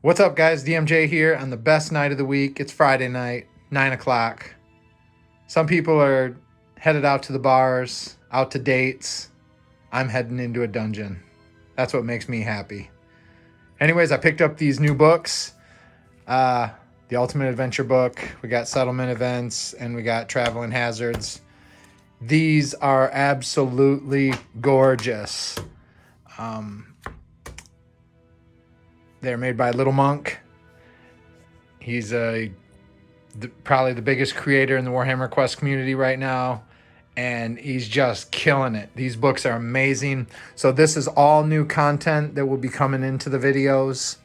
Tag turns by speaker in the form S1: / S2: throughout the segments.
S1: What's up, guys? DMJ here on the best night of the week. It's Friday night, 9 o'clock. Some people are headed out to the bars, out to dates. I'm heading into a dungeon. That's what makes me happy. Anyways, I picked up these new books. The Ultimate Adventure book. We got Settlement Events, and we got Traveling Hazards. These are absolutely gorgeous. They're made by Little Monk. He's probably the biggest creator in the Warhammer Quest community right now, and he's just killing it. These books are amazing. So this is all new content that will be coming into the videos.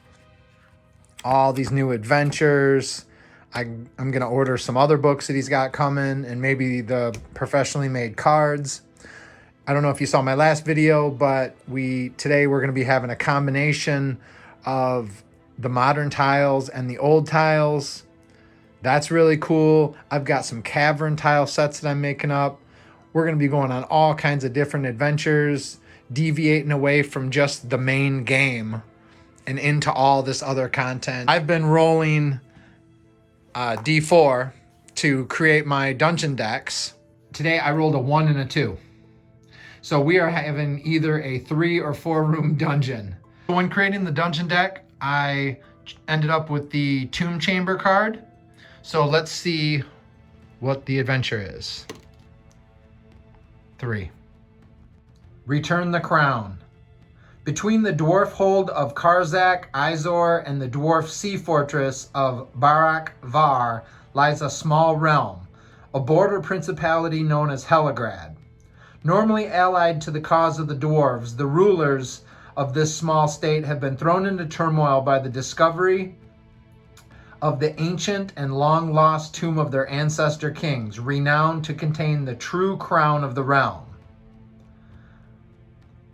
S1: All these new adventures. I'm going to order some other books that he's got coming, and maybe the professionally made cards. I don't know if you saw my last video, but today we're going to be having a combination of the modern tiles and the old tiles. That's really cool. I've got some cavern tile sets that I'm making up. We're going to be going on all kinds of different adventures, deviating away from just the main game and into all this other content. I've been rolling D4 to create my dungeon decks. Today I rolled a 1 and a 2. So we are having either a 3 or 4 room dungeon. When creating the dungeon deck, I ended up with the Tomb Chamber card. So let's see what the adventure is. 3. Return the Crown. Between the dwarf hold of Karzak, Izor, and the dwarf sea fortress of Barak Var lies a small realm, a border principality known as Heligrad. Normally allied to the cause of the dwarves, the rulers of this small state have been thrown into turmoil by the discovery of the ancient and long-lost tomb of their ancestor kings, renowned to contain the true crown of the realm.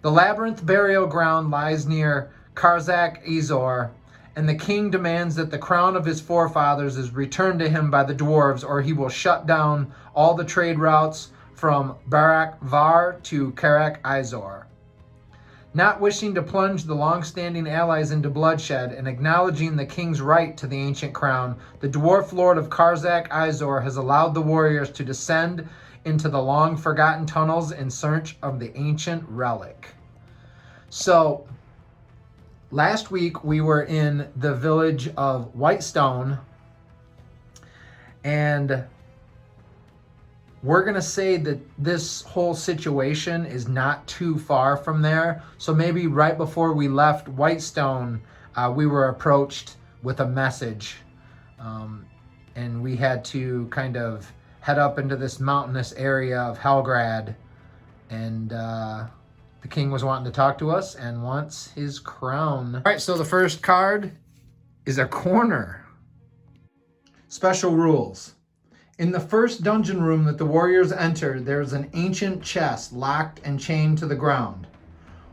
S1: The labyrinth burial ground lies near Karzak Izor, and the king demands that the crown of his forefathers is returned to him by the dwarves, or he will shut down all the trade routes from Barak Var to Karak Izor. Not wishing to plunge the long-standing allies into bloodshed and acknowledging the king's right to the ancient crown, the dwarf lord of Karzak Izor has allowed the warriors to descend into the long-forgotten tunnels in search of the ancient relic. So, last week we were in the village of Whitestone, and we're going to say that this whole situation is not too far from there. So maybe right before we left Whitestone, we were approached with a message. And we had to kind of head up into this mountainous area of Helgrad. And the king was wanting to talk to us and wants his crown. All right, so the first card is a corner. Special rules. In the first dungeon room that the warriors enter, there is an ancient chest locked and chained to the ground.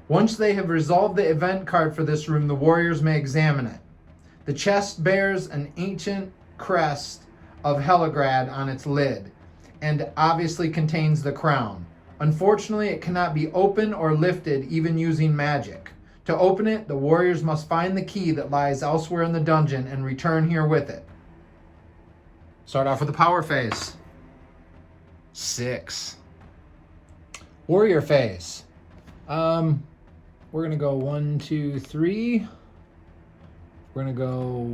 S1: Once they have resolved the event card for this room, the warriors may examine it. The chest bears an ancient crest of Heligrad on its lid, and obviously contains the crown. Unfortunately, it cannot be opened or lifted even using magic. To open it, the warriors must find the key that lies elsewhere in the dungeon and return here with it. Start off with the power phase. 6. Warrior phase. We're gonna go 1, 2, 3. We're gonna go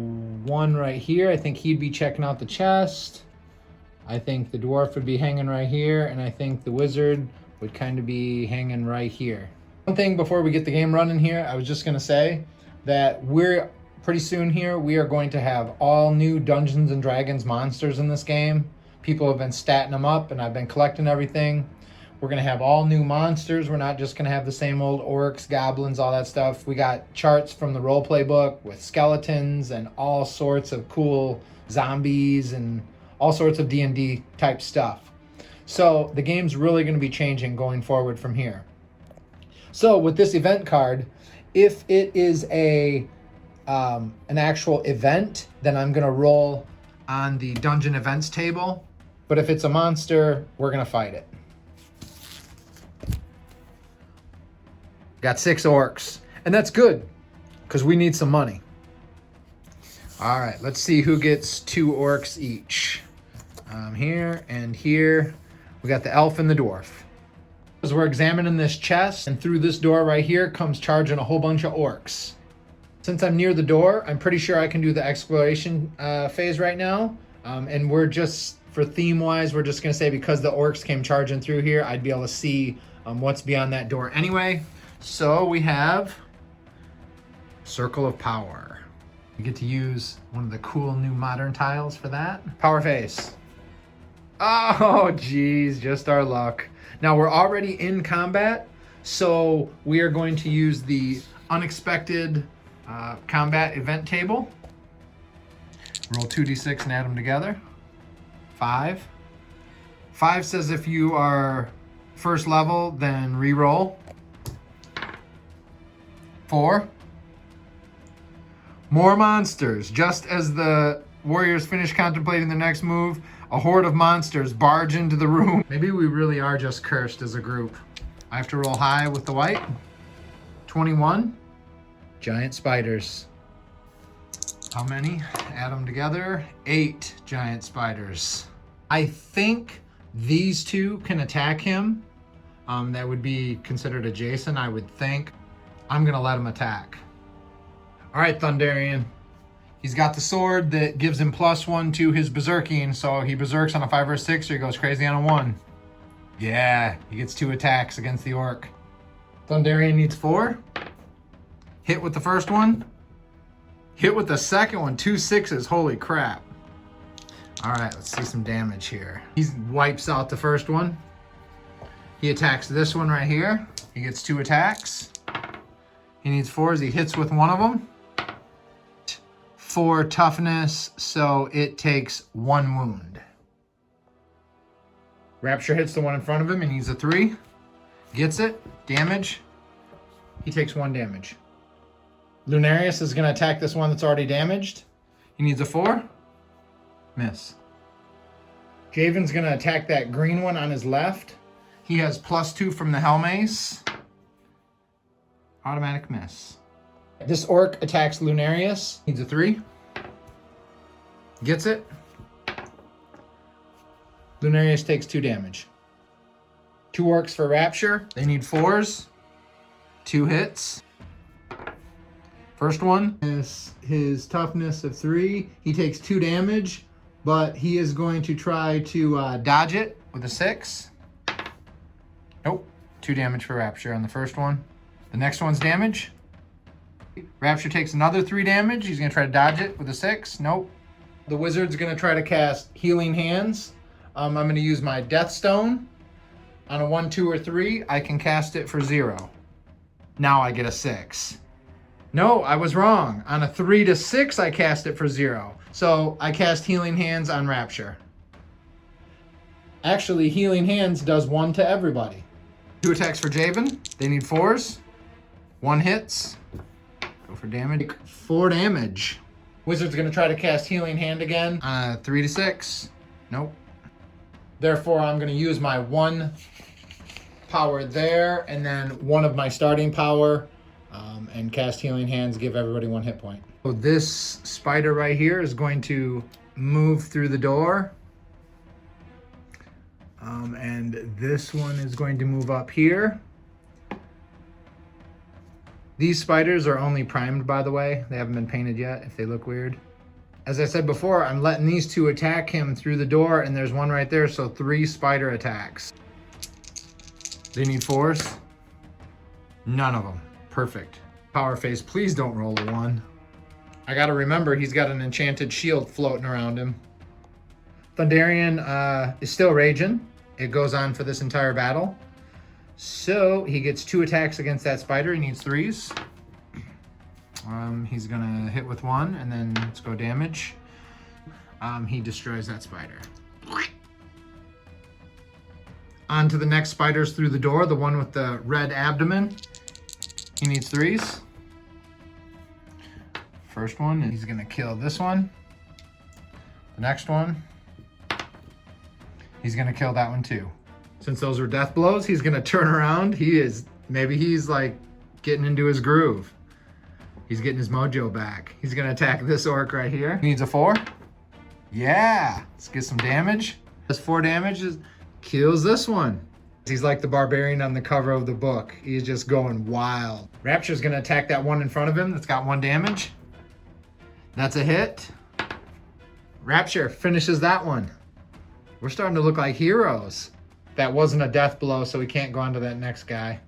S1: 1 right here. I think he'd be checking out the chest. I think the dwarf would be hanging right here, and I think the wizard would kind of be hanging right here. One thing before we get the game running here, I was just gonna say that pretty soon here, we are going to have all new Dungeons and Dragons monsters in this game. People have been statting them up, and I've been collecting everything. We're going to have all new monsters. We're not just going to have the same old orcs, goblins, all that stuff. We got charts from the roleplay book with skeletons and all sorts of cool zombies and all sorts of D&D type stuff. So the game's really going to be changing going forward from here. So with this event card, if it is an actual event, then I'm going to roll on the dungeon events table. But if it's a monster, we're going to fight it. Got 6 orcs. And that's good, because we need some money. All right, let's see who gets 2 orcs each. Here and here. We got the elf and the dwarf. As we're examining this chest, and through this door right here comes charging a whole bunch of orcs. Since I'm near the door, I'm pretty sure I can do the exploration phase right now. And we're just, for theme-wise, we're just going to say because the orcs came charging through here, I'd be able to see what's beyond that door anyway. So we have Circle of Power. You get to use one of the cool new modern tiles for that. Power face. Oh, geez, just our luck. Now we're already in combat, so we are going to use the unexpected combat event table. Roll 2d6 and add them together. 5. 5 says if you are first level, then re-roll. 4. More monsters. Just as the warriors finish contemplating their next move, a horde of monsters barge into the room. Maybe we really are just cursed as a group. I have to roll high with the white. 21. Giant spiders. How many? Add them together. 8 giant spiders. I think these 2 can attack him. That would be considered adjacent, I would think. I'm gonna let him attack. All right, Thunderian. He's got the sword that gives him +1 to his berserking, so he berserks on a 5 or a 6, or he goes crazy on a 1. Yeah, he gets 2 attacks against the orc. Thunderian needs 4. Hit with the first one. Hit with the second one, 2 6s, holy crap. All right, let's see some damage here. He wipes out the first one. He attacks this one right here. He gets 2 attacks. He needs 4s, he hits with one of them. 4 toughness, so it takes 1 wound. Rapture hits the one in front of him and he's a 3. Gets it, damage. He takes 1 damage. Lunarius is gonna attack this one that's already damaged. He needs a 4. Miss. Javen's gonna attack that green one on his left. He has +2 from the Hellmace. Automatic miss. This orc attacks Lunarius. Needs a 3. Gets it. Lunarius takes 2 damage. 2 orcs for Rapture. They need 4s. 2 hits. First one is his toughness of 3. He takes 2 damage, but he is going to try to dodge it with a 6. Nope. 2 damage for Rapture on the first one. The next one's damage. Rapture takes another 3 damage. He's going to try to dodge it with a 6. Nope. The wizard's going to try to cast Healing Hands. I'm going to use my Death Stone. On a 1, 2, or 3, I can cast it for 0. Now I get a 6. No, I was wrong. On a 3 to 6, I cast it for 0. So I cast Healing Hands on Rapture. Actually, Healing Hands does 1 to everybody. 2 attacks for Javen. They need 4s. 1 hits. Go for damage. 4 damage. Wizard's going to try to cast Healing Hand again. 3 to 6. Nope. Therefore, I'm going to use my 1 power there and then 1 of my starting power and cast Healing Hands, give everybody 1 hit point. So this spider right here is going to move through the door. And this one is going to move up here. These spiders are only primed, by the way. They haven't been painted yet if they look weird. As I said before, I'm letting these 2 attack him through the door, and there's 1 right there, so 3 spider attacks. They need 4s. None of them. Perfect. Power face, please don't roll a 1. I gotta remember he's got an enchanted shield floating around him. Thunderian is still raging. It goes on for this entire battle. So he gets 2 attacks against that spider. He needs 3s. He's gonna hit with 1 and then let's go damage. He destroys that spider. On to the next spiders through the door, the one with the red abdomen. He needs 3s. First one, he's gonna kill this one. The next one, he's gonna kill that one too. Since those were death blows, he's gonna turn around. Maybe he's like getting into his groove. He's getting his mojo back. He's gonna attack this orc right here. He needs a 4. Yeah, let's get some damage. This 4 damage kills this one. He's like the barbarian on the cover of the book. He's just going wild. Rapture's gonna attack that one in front of him that's got 1 damage. That's a hit. Rapture finishes that one. We're starting to look like heroes. That wasn't a death blow, so we can't go on to that next guy.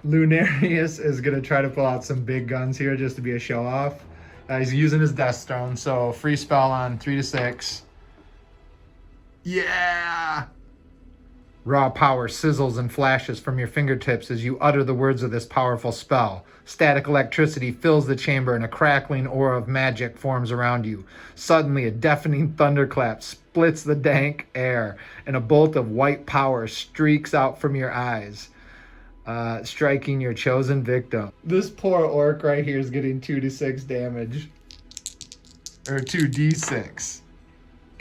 S1: Lunarius is gonna try to pull out some big guns here just to be a show off. He's using his Death Stone, so free spell on 3 to 6. Yeah! Raw power sizzles and flashes from your fingertips as you utter the words of this powerful spell. Static electricity fills the chamber and a crackling aura of magic forms around you. Suddenly, a deafening thunderclap splits the dank air, and a bolt of white power streaks out from your eyes, striking your chosen victim. This poor orc right here is getting 2 to 6 damage. Or 2d6.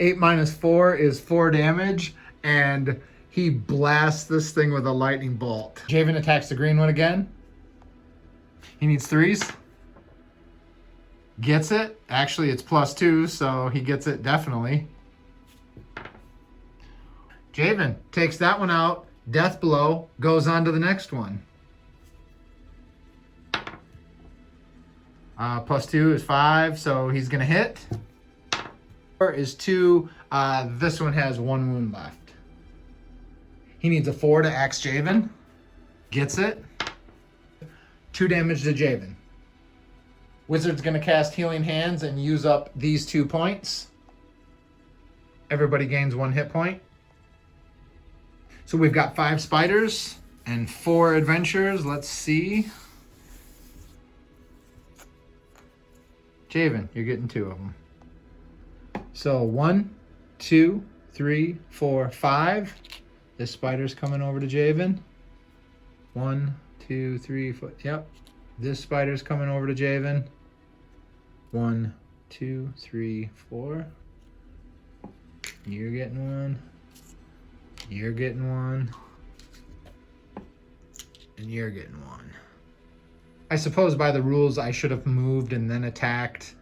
S1: 8 minus 4 is 4 damage, and he blasts this thing with a lightning bolt. Javen attacks the green one again. He needs 3s. Gets it. Actually, it's +2, so he gets it definitely. Javen takes that one out. Death blow, goes on to the next one. +2 is 5, so he's gonna hit. 4 is 2. This one has 1 wound left. He needs a 4 to axe Javen. Gets it. 2 damage to Javen. Wizard's gonna cast Healing Hands and use up these 2 points. Everybody gains 1 hit point. So we've got 5 spiders and 4 adventurers. Let's see. Javen, you're getting 2 of them. So 1, 2, 3, 4, 5. This spider's coming over to Javen. 1, 2, 3, 4. Yep. This spider's coming over to Javen. 1, 2, 3, 4. You're getting 1. You're getting 1. And you're getting 1. I suppose by the rules I should have moved and then attacked.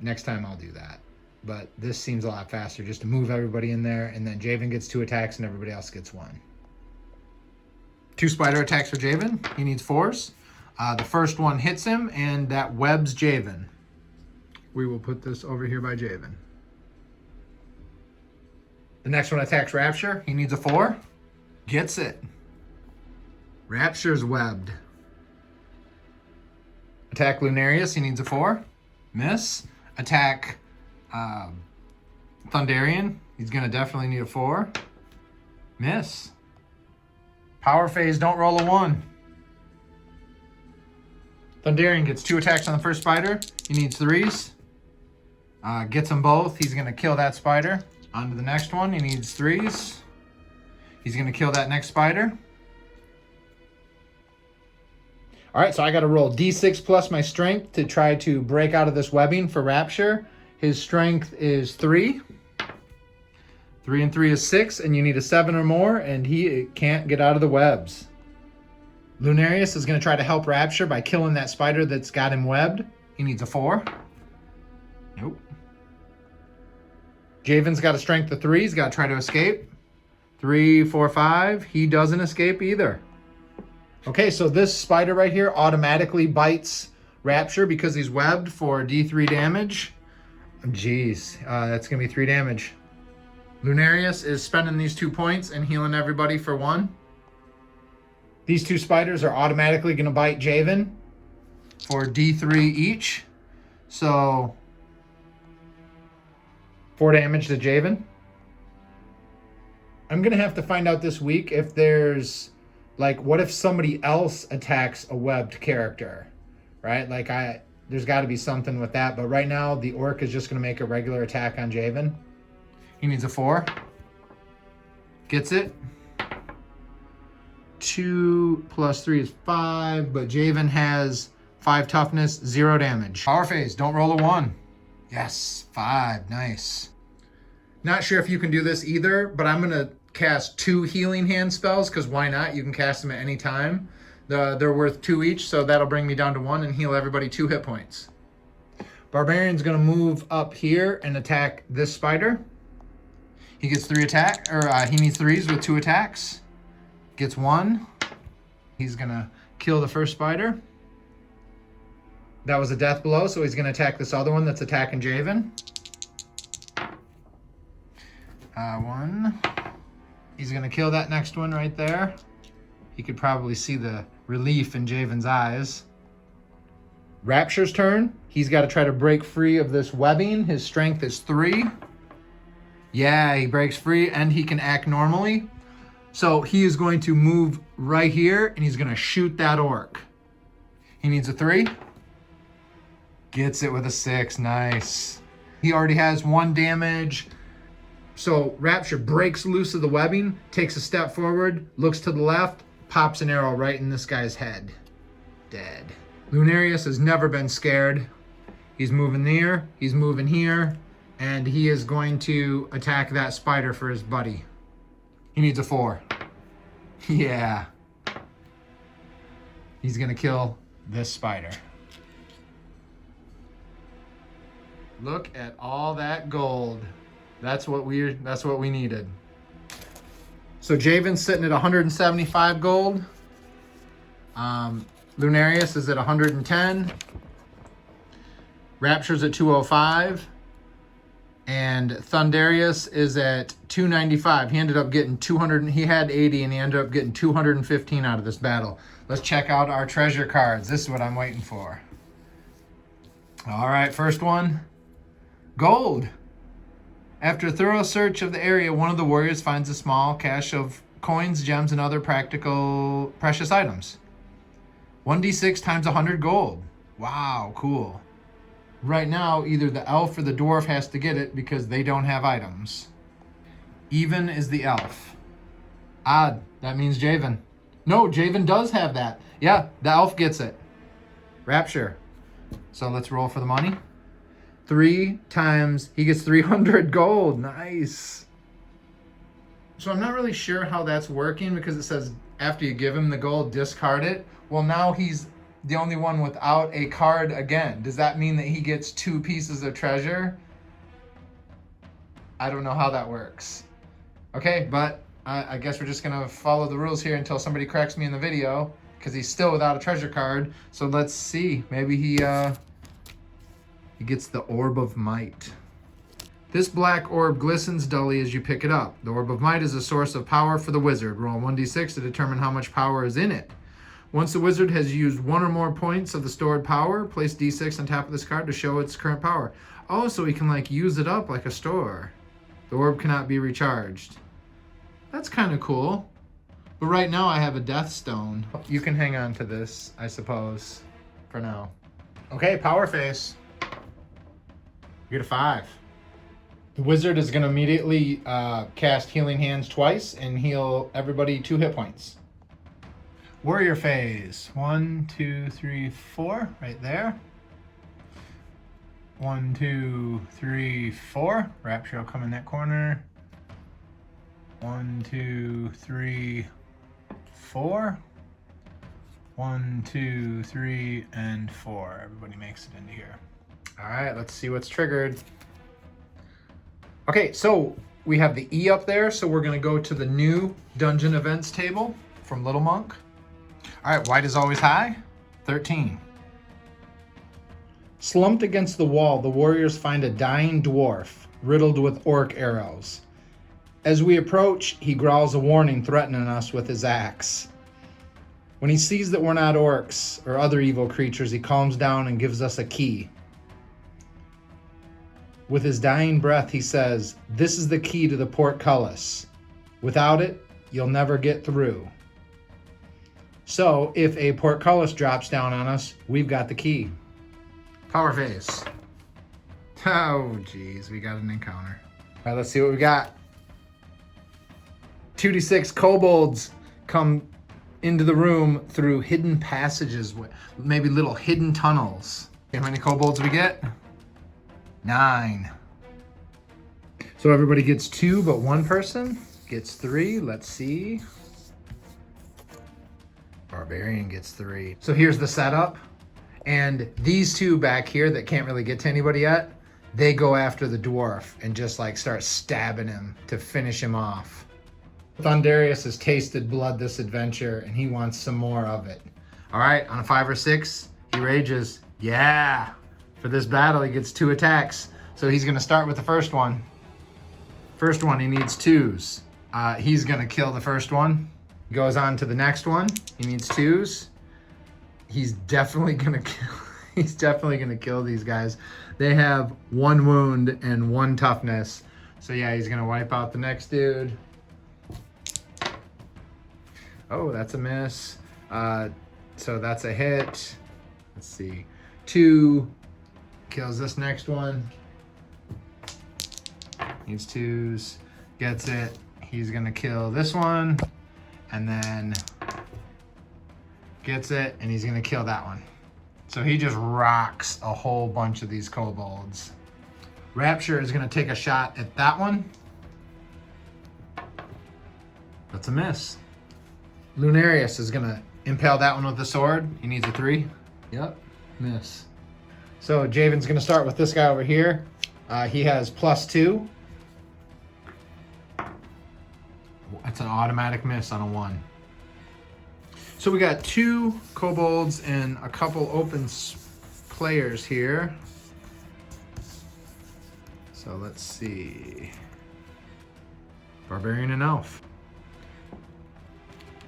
S1: Next time I'll do that. But this seems a lot faster just to move everybody in there, and then Javen gets 2 attacks and everybody else gets 1. 2 spider attacks for Javen. He needs 4s. The first one hits him, and that webs Javen. We will put this over here by Javen. The next one attacks Rapture. He needs a 4. Gets it. Rapture's webbed. Attack Lunarius. He needs a 4. Miss. Attack Thunderian. He's going to definitely need a 4. Miss. Power phase, don't roll a 1. Thunderian gets 2 attacks on the first spider. He needs 3s. Gets them both. He's going to kill that spider. On to the next one. He needs 3s. He's going to kill that next spider. All right, so I got to roll D6 plus my strength to try to break out of this webbing for Rapture. His strength is 3. 3 and 3 is 6, and you need a 7 or more, and he can't get out of the webs. Lunarius is going to try to help Rapture by killing that spider that's got him webbed. He needs a 4. Nope. Javen's got a strength of 3. He's got to try to escape. 3, 4, 5. He doesn't escape either. Okay, so this spider right here automatically bites Rapture because he's webbed for D3 damage. Jeez, that's going to be 3 damage. Lunarius is spending these 2 points and healing everybody for 1. These 2 spiders are automatically going to bite Javen for D3 each. So 4 damage to Javen. I'm going to have to find out this week if there's, like, what if somebody else attacks a webbed character, right? Like, there's got to be something with that. But right now, the orc is just going to make a regular attack on Javen. He needs a 4. Gets it. 2 plus 3 is 5, but Javen has 5 toughness, 0 damage. Power phase, don't roll a 1. Yes, 5, nice. Not sure if you can do this either, but I'm gonna cast 2 healing hand spells, because why not? You can cast them at any time. They're worth 2 each, so that'll bring me down to 1 and heal everybody 2 hit points. Barbarian's gonna move up here and attack this spider. He gets 3 attack, or he needs 3s with 2 attacks. Gets 1. He's gonna kill the first spider. That was a death blow, so he's gonna attack this other one that's attacking Javen. 1. He's gonna kill that next one right there. You could probably see the relief in Javen's eyes. Rapture's turn. He's got to try to break free of this webbing. His strength is 3. Yeah, he breaks free and he can act normally. So he is going to move right here and he's going to shoot that orc. He needs a 3. Gets it with a 6. Nice. He already has 1 damage. So Rapture breaks loose of the webbing, takes a step forward, looks to the left, pops an arrow right in this guy's head. Dead. Lunarius has never been scared. He's moving there, he's moving here, and he is going to attack that spider for his buddy. He needs a 4. Yeah. He's gonna kill this spider. Look at all that gold. That's what we needed. So Javen's sitting at 175 gold. Lunarius is at 110. Rapture's at 205. And Thundarius is at 295. He ended up getting 200. He had 80 and he ended up getting 215 out of this battle. Let's check out our treasure cards. This is what I'm waiting for. All right, first one. Gold. After a thorough search of the area, one of the warriors finds a small cache of coins, gems, and other precious items. 1d6 times 100 gold. Wow, cool. Right now, either the elf or the dwarf has to get it because they don't have items. Even is the elf. Odd. That means Javen. No, Javen does have that. Yeah, the elf gets it. Rapture. So let's roll for the money. 3 times, he gets 300 gold. Nice. So I'm not really sure how that's working because it says after you give him the gold, discard it. Well, now he's the only one without a card again. Does that mean that he gets 2 pieces of treasure? I don't know how that works. Okay, but I guess we're just gonna follow the rules here until somebody corrects me in the video because he's still without a treasure card. So let's see. Maybe he gets the Orb of Might. This black orb glistens dully as you pick it up. The Orb of Might is a source of power for the wizard. Roll 1d6 to determine how much power is in it. Once the wizard has used 1 or more points of the stored power, place d6 on top of this card to show its current power. Oh, so he can like use it up like a store. The orb cannot be recharged. That's kind of cool. But right now I have a death stone. You can hang on to this, I suppose, for now. Okay, power face. You get a 5. The wizard is going to immediately cast Healing Hands twice and heal everybody 2 hit points. Warrior phase. 1, 2, 3, 4. Right there. 1, 2, 3, 4. Rapture will come in that corner. 1, 2, 3, 4. 1, 2, 3, and 4. Everybody makes it into here. All right, let's see what's triggered. Okay, so we have the E up there, so we're gonna go to the new dungeon events table from Little Monk. All right, white is always high, 13. Slumped against the wall, the warriors find a dying dwarf riddled with orc arrows. As we approach, he growls a warning, threatening us with his axe. When he sees that we're not orcs or other evil creatures, he calms down and gives us a key. With his dying breath, he says, "This is the key to the portcullis. Without it, you'll never get through." So, if a portcullis drops down on us, we've got the key. Power phase. Oh, geez, we got an encounter. All right, let's see what we got. 2d6 kobolds come into the room through hidden passages, maybe little hidden tunnels. See how many kobolds we get? 9. So everybody gets 2, but one person gets 3. Let's see. Barbarian gets 3. So here's the setup. And these two back here that can't really get to anybody yet, they go after the dwarf and just like start stabbing him to finish him off. Thundarius has tasted blood this adventure and he wants some more of it. All right, on a 5 or 6, he rages. Yeah, for this battle, he gets 2 attacks. So he's gonna start with the first one. First one, he needs 2s. He's gonna kill the first one. Goes on to the next one. He needs 2s. He's definitely gonna kill. He's definitely gonna kill these guys. They have 1 wound and 1 toughness. So yeah, he's gonna wipe out the next dude. Oh, that's a miss. So that's a hit. Let's see. 2 kills this next one. Needs 2s. Gets it. He's gonna kill this one. And then gets it, and he's gonna kill that one. So he just rocks a whole bunch of these kobolds. Rapture is gonna take a shot at that one. That's a miss. Lunarius is gonna impale that one with the sword. He needs a 3. Yep, miss. So Javen's gonna start with this guy over here. He has +2. That's an automatic miss on a 1. So we got 2 kobolds and a couple open players here. So let's see. Barbarian and Elf.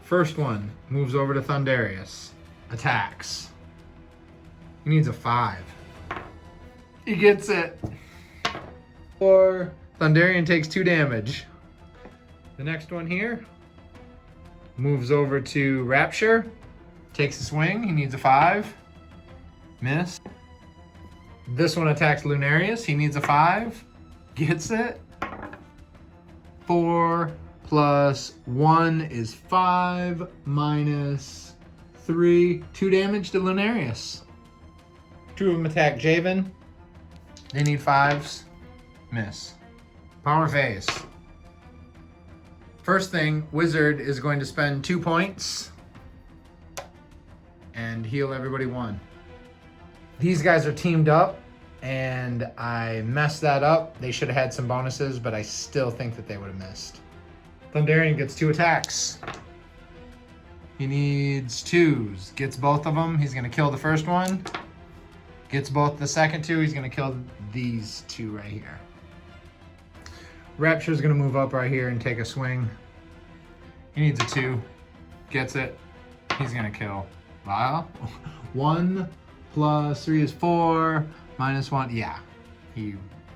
S1: First one moves over to Thundarius. Attacks. He needs a 5. He gets it. Or Thundarian takes 2 damage. The next one here moves over to Rapture. Takes a swing. He needs a 5. Miss. This one attacks Lunarius. He needs a 5. Gets it. 4 plus 1 is 5 minus 3. 2 damage to Lunarius. 2 of them attack Javen. They need 5s. Miss. Power phase. First thing, Wizard is going to spend 2 points and heal everybody 1. These guys are teamed up and I messed that up. They should have had some bonuses, but I still think that they would have missed. Thundarian gets 2 attacks. He needs 2s. Gets both of them. He's gonna kill the first one. Gets both the second 2. He's gonna kill these 2 right here. Rapture's gonna move up right here and take a swing. He needs a 2. Gets it. He's gonna kill. Wow. 1 plus 3 is 4. Minus 1. Yeah. He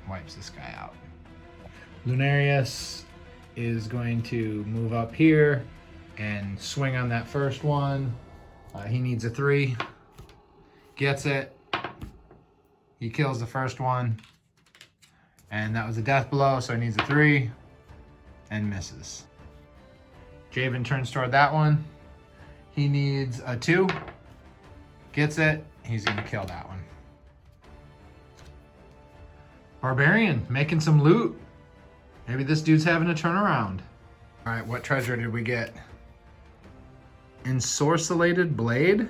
S1: wipes this guy out. Lunarius is going to move up here and swing on that first one. He needs a 3. Gets it. He kills the first one. And that was a death blow, so he needs a 3 and misses. Javen turns toward that one. He needs a 2. Gets it. He's gonna kill that one. Barbarian making some loot. Maybe this dude's having a turnaround. All right, what treasure did we get? Ensorcellated blade.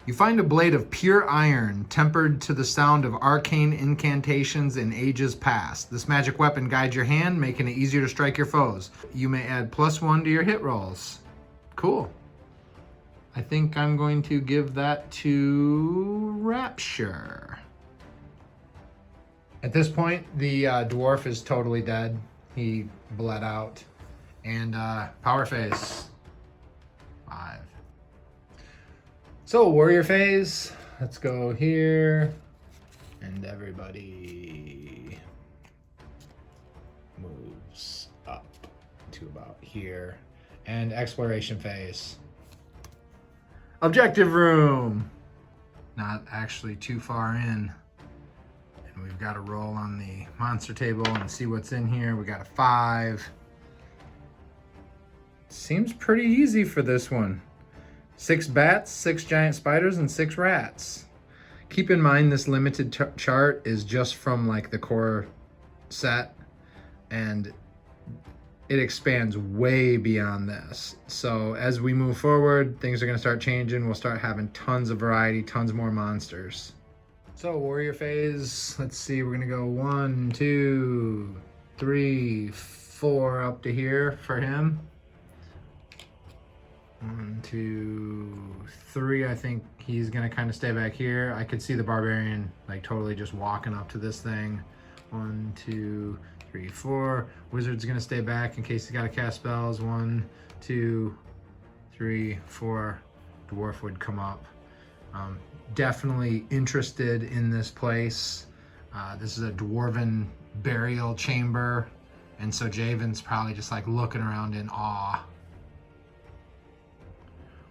S1: You find a blade of pure iron tempered to the sound of arcane incantations in ages past. This magic weapon guides your hand, making it easier to strike your foes. You may add +1 to your hit rolls. Cool. I think I'm going to give that to Rapture. At this point, the dwarf is totally dead. He bled out. And power phase. 5. So warrior phase, let's go here, and everybody moves up to about here, and exploration phase. Objective room, not actually too far in, and we've got to roll on the monster table and see what's in here. We got a 5. Seems pretty easy for this one. 6 bats, 6 giant spiders, and 6 rats. Keep in mind this limited chart is just from like the core set, and it expands way beyond this. So as we move forward, things are gonna start changing. We'll start having tons of variety, tons more monsters. So warrior phase, let's see, we're gonna go 1, 2, 3, 4 up to here for him. 1, 2, 3, I think he's gonna kind of stay back here. I could see the barbarian like totally just walking up to this thing. 1, 2, 3, 4. Wizard's gonna stay back in case he's gotta cast spells. 1, 2, 3, 4. Dwarf would come up. Definitely interested in this place. This is a dwarven burial chamber, and so Javen's probably just like looking around in awe.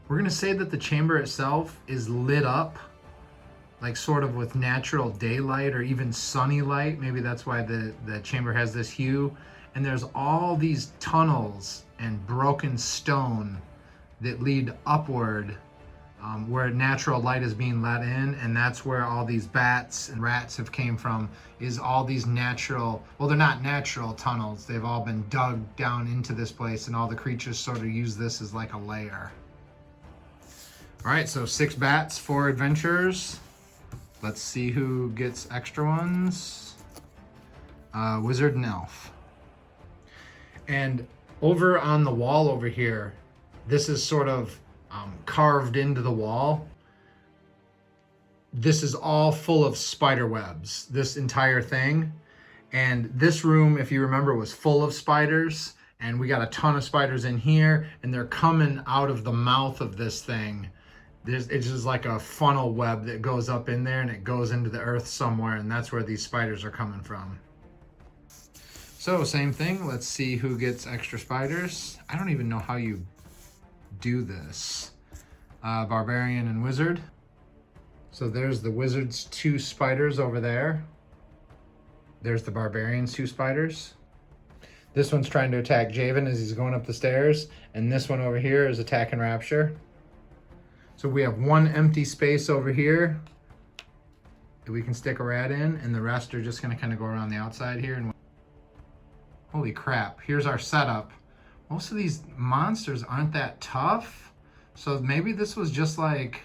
S1: We're gonna say that the chamber itself is lit up like sort of with natural daylight or even sunny light. Maybe that's why the chamber has this hue. And there's all these tunnels and broken stone that lead upward where natural light is being let in, and that's where all these bats and rats have came from, is all these natural, well, they're not natural tunnels. They've all been dug down into this place, and all the creatures sort of use this as like a lair. All right, so 6 bats, 4 adventurers. Let's see who gets extra ones. Wizard and elf. And over on the wall over here, this is sort of carved into the wall. This is all full of spider webs, this entire thing. And this room, if you remember, was full of spiders, and we got a ton of spiders in here, and they're coming out of the mouth of this thing. It's just like a funnel web that goes up in there, and it goes into the earth somewhere, and that's where these spiders are coming from. So same thing, let's see who gets extra spiders. I don't even know how you do this. Barbarian and wizard. So there's the wizard's 2 spiders over there. There's the barbarian's 2 spiders. This one's trying to attack Javen as he's going up the stairs, and this one over here is attacking Rapture. So we have 1 empty space over here that we can stick a rat in, and the rest are just gonna kind of go around the outside here. And holy crap, here's our setup. Most of these monsters aren't that tough, so maybe this was just like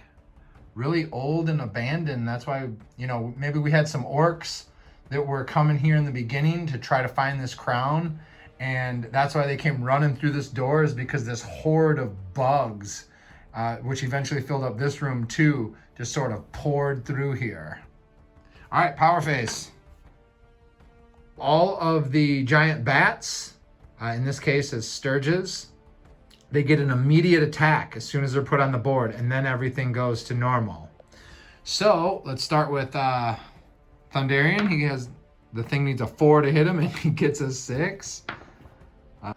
S1: really old and abandoned. That's why, you know, maybe we had some orcs that were coming here in the beginning to try to find this crown, and that's why they came running through this door, is because this horde of bugs, which eventually filled up this room too, just sort of poured through here. All right, power phase. All of the giant bats, in this case as Sturges, they get an immediate attack as soon as they're put on the board, and then everything goes to normal. So let's start with Thunderian. He has, the thing needs a 4 to hit him, and he gets a 6.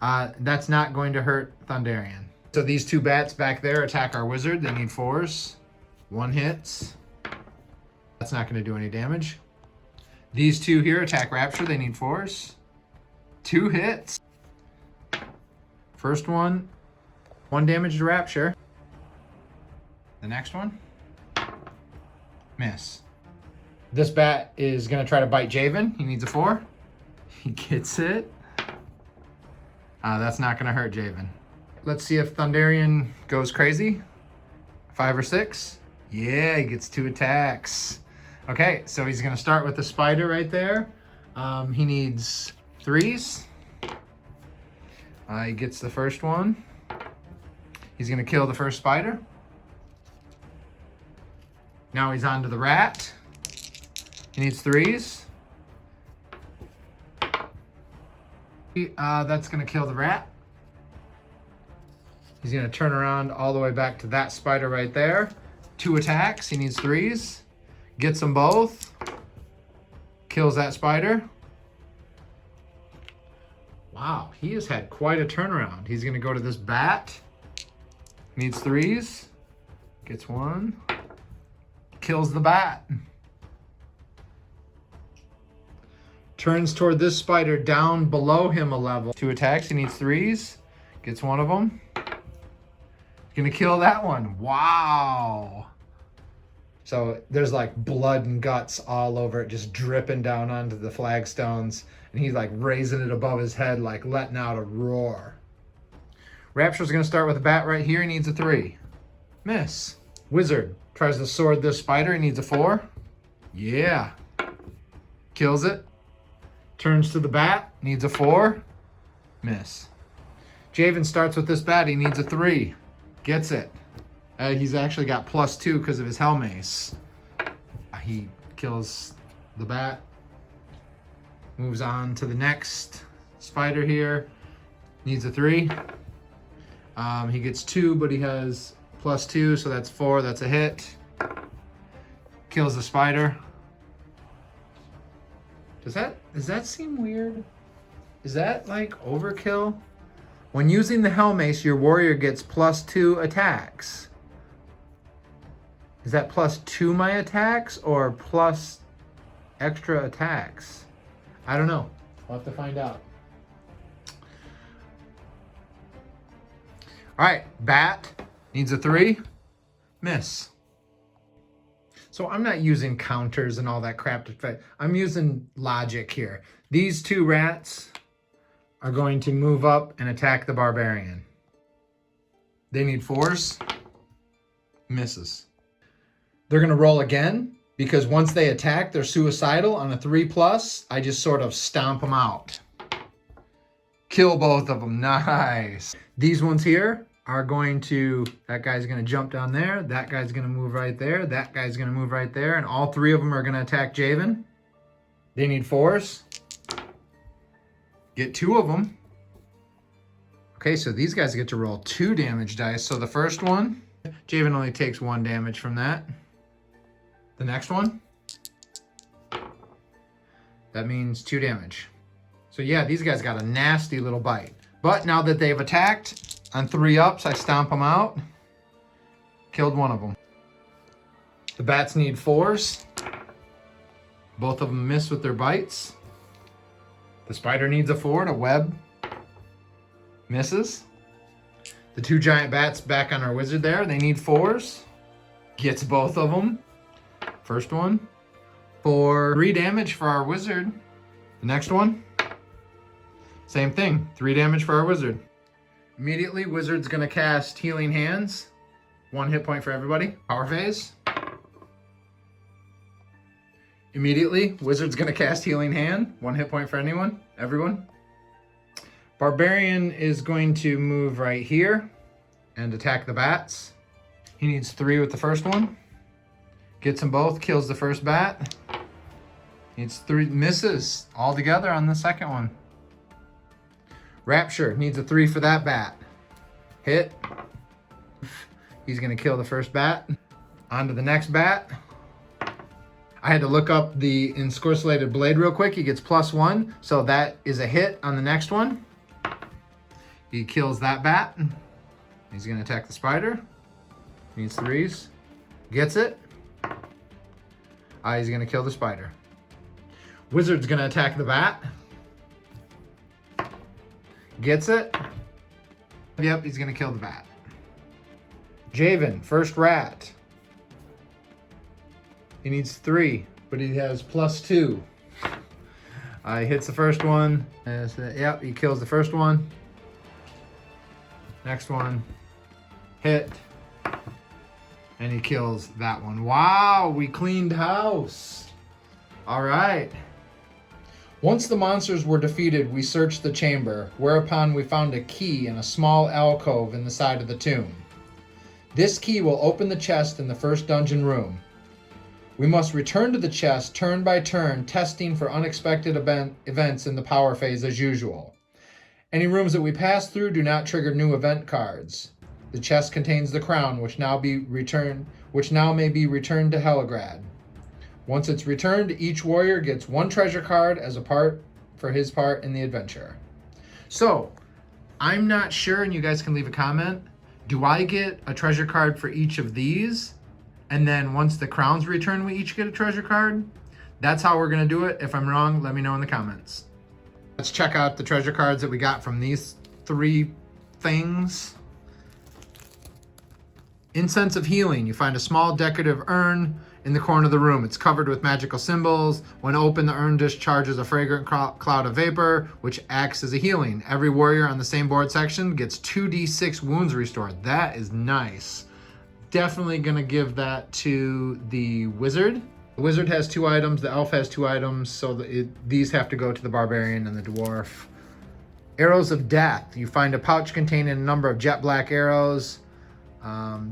S1: That's not going to hurt Thunderian. So these 2 bats back there attack our wizard. They need 4s. 1 hits. That's not going to do any damage. These 2 here attack Rapture. They need 4s. 2 hits. First one, 1 damage to Rapture. The next one, miss. This bat is going to try to bite Javen. He needs a 4. He gets it. That's not going to hurt Javen. Let's see if Thunderian goes crazy. 5 or 6. Yeah, he gets 2 attacks. Okay, so he's gonna start with the spider right there. He needs 3s. He gets the first one. He's gonna kill the first spider. Now he's on to the rat. He needs 3s. That's gonna kill the rat. He's gonna turn around all the way back to that spider right there. 2 attacks, he needs 3s. Gets them both. Kills that spider. Wow, he has had quite a turnaround. He's gonna go to this bat. Needs 3s. Gets 1. Kills the bat. Turns toward this spider down below him a level. 2 attacks, he needs 3s. Gets 1 of them. Gonna kill that one. Wow. So there's like blood and guts all over it, just dripping down onto the flagstones. And he's like raising it above his head, like letting out a roar. Rapture's gonna start with a bat right here. He needs a 3. Miss. Wizard tries to sword this spider. He needs a 4. Yeah. Kills it. Turns to the bat. Needs a 4. Miss. Javen starts with this bat. He needs a 3. Gets it. He's actually got +2 because of his Hellmace. He kills the bat. Moves on to the next spider here. Needs a 3. He gets 2, but he has +2, so that's 4. That's a hit. Kills the spider. Does that seem weird? Is that like overkill? When using the Hellmace, your warrior gets +2 attacks. Is that +2 my attacks or plus extra attacks? I don't know. I'll have to find out. All right, bat needs a 3. Miss. So I'm not using counters and all that crap to fight. I'm using logic here. These 2 rats are going to move up and attack the barbarian. They need 4s. Misses. They're going to roll again because once they attack, they're suicidal. On a 3+, I just sort of stomp them out. Kill both of them. Nice. These ones here are going to, that guy's going to jump down there. That guy's going to move right there. That guy's going to move right there. And all 3 of them are going to attack Javen. They need 4s. Get 2 of them. Okay, so these guys get to roll 2 damage dice. So the first one, Javen only takes 1 damage from that. The next one, that means 2 damage. So yeah, these guys got a nasty little bite. But now that they've attacked, on 3 ups, I stomp them out. Killed one of them. The bats need 4s. Both of them miss with their bites. The spider needs a 4 to web. Misses. The 2 giant bats back on our wizard there. They need 4s. Gets both of them. First one. For 3 damage for our wizard. The next one. Same thing. 3 damage for our wizard. Immediately, wizard's going to cast Healing Hands. 1 hit point for everybody. Power phase. Immediately, wizard's going to cast Healing Hand. 1 hit point for everyone. Barbarian is going to move right here and attack the bats. He needs 3 with the first one. Gets them both, kills the first bat. Needs 3, misses altogether on the second one. Rapture needs a 3 for that bat. Hit. He's going to kill the first bat. On to the next bat. I had to look up the Inscorcelated Blade real quick. He gets +1, so that is a hit on the next one. He kills that bat. He's going to attack the spider. Needs 3s. Gets it. He's going to kill the spider. Wizard's going to attack the bat. Gets it. Yep, he's going to kill the bat. Javen, first rat. He needs 3, but he has +2. He hits the first one. Yep, he kills the first one. Next one. Hit. And he kills that one. Wow, we cleaned house. All right. Once the monsters were defeated, we searched the chamber, whereupon we found a key in a small alcove in the side of the tomb. This key will open the chest in the first dungeon room. We must return to the chest turn by turn, testing for unexpected events in the power phase as usual. Any rooms that we pass through do not trigger new event cards. The chest contains the crown, which now may be returned to Heligrad. Once it's returned, each warrior gets 1 treasure card as a part for his part in the adventure. So, I'm not sure, and you guys can leave a comment. Do I get a treasure card for each of these? And then once the crowns return, we each get a treasure card? That's how we're going to do it. If I'm wrong, let me know in the comments. Let's check out the treasure cards that we got from these 3 things. Incense of Healing. You find a small decorative urn in the corner of the room. It's covered with magical symbols. When open, the urn discharges a fragrant cloud of vapor, which acts as a healing. Every warrior on the same board section gets 2d6 wounds restored. That is nice. Definitely gonna give that to the wizard. The wizard has 2 items, the elf has 2 items, so these have to go to the barbarian and the dwarf. Arrows of death. You find a pouch containing a number of jet black arrows.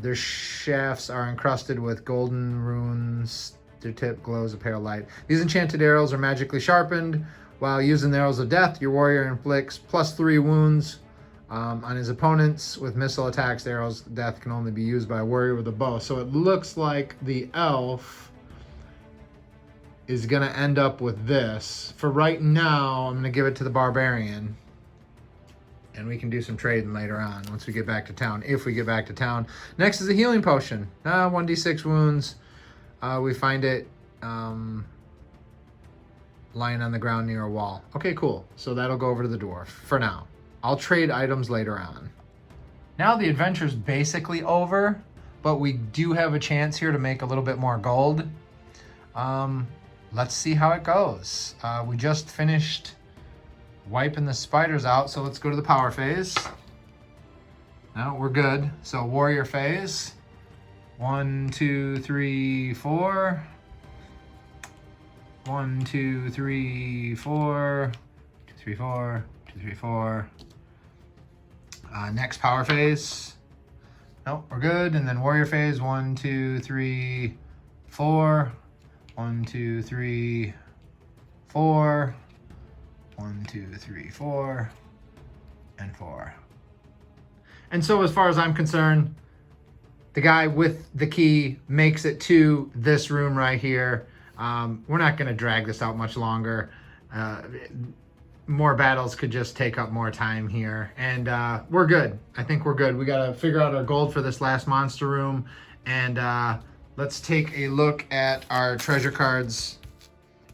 S1: Their shafts are encrusted with golden runes. Their tip glows a pale light. These enchanted arrows are magically sharpened. While using the arrows of death, your warrior inflicts +3 wounds on his opponents. With missile attacks, the arrows of death can only be used by a warrior with a bow. So it looks like the elf is gonna end up with this. For right now, I'm gonna give it to the barbarian. And we can do some trading later on once we get back to town, if we get back to town. Next is a healing potion. 1d6 wounds. We find it lying on the ground near a wall. Okay, cool. So that'll go over to the dwarf for now. I'll trade items later on. Now the adventure's basically over, but we do have a chance here to make a little bit more gold. Let's see how it goes. We just finished wiping the spiders out, so let's go to the power phase. No, we're good. So warrior phase. 1, 2, 3, 4. 1, 2, 3, 4. 2, 3, 4. 2, 3, 4. Next power phase. Nope, we're good. And then warrior phase. 1, 2, 3, 4. 1, 2, 3, 4. 1, 2, 3, 4, and 4. And so as far as I'm concerned, the guy with the key makes it to this room right here. We're not going to drag this out much longer. More battles could just take up more time here. And we're good. I think we're good. We got to figure out our gold for this last monster room. And let's take a look at our treasure cards.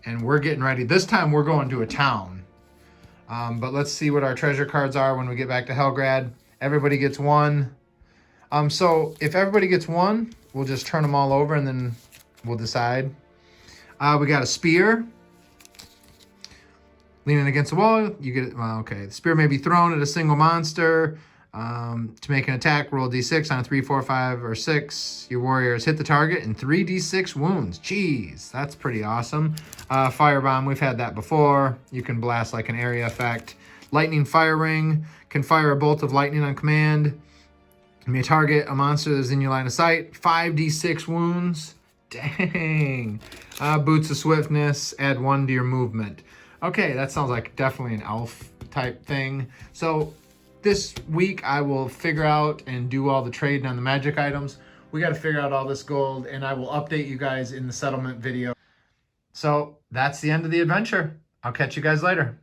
S1: And we're getting ready. This time we're going to a town. But let's see what our treasure cards are when we get back to Helgrad. Everybody gets 1. So if everybody gets 1, we'll just turn them all over and then we'll decide. We got a spear. Leaning against the wall, you get it. Well, okay. The spear may be thrown at a single monster. To make an attack, roll d6 on a 3, 4, 5, or 6. Your warriors hit the target and 3d6 wounds. Jeez, that's pretty awesome. Firebomb, we've had that before. You can blast like an area effect. Lightning fire ring, can fire a bolt of lightning on command. You may target a monster that's in your line of sight. 5d6 wounds. Dang. Boots of swiftness, add 1 to your movement. Okay, that sounds like definitely an elf type thing. So this week I will figure out and do all the trading on the magic items. We got to figure out all this gold, and I will update you guys in the settlement video. So that's the end of the adventure. I'll catch you guys later.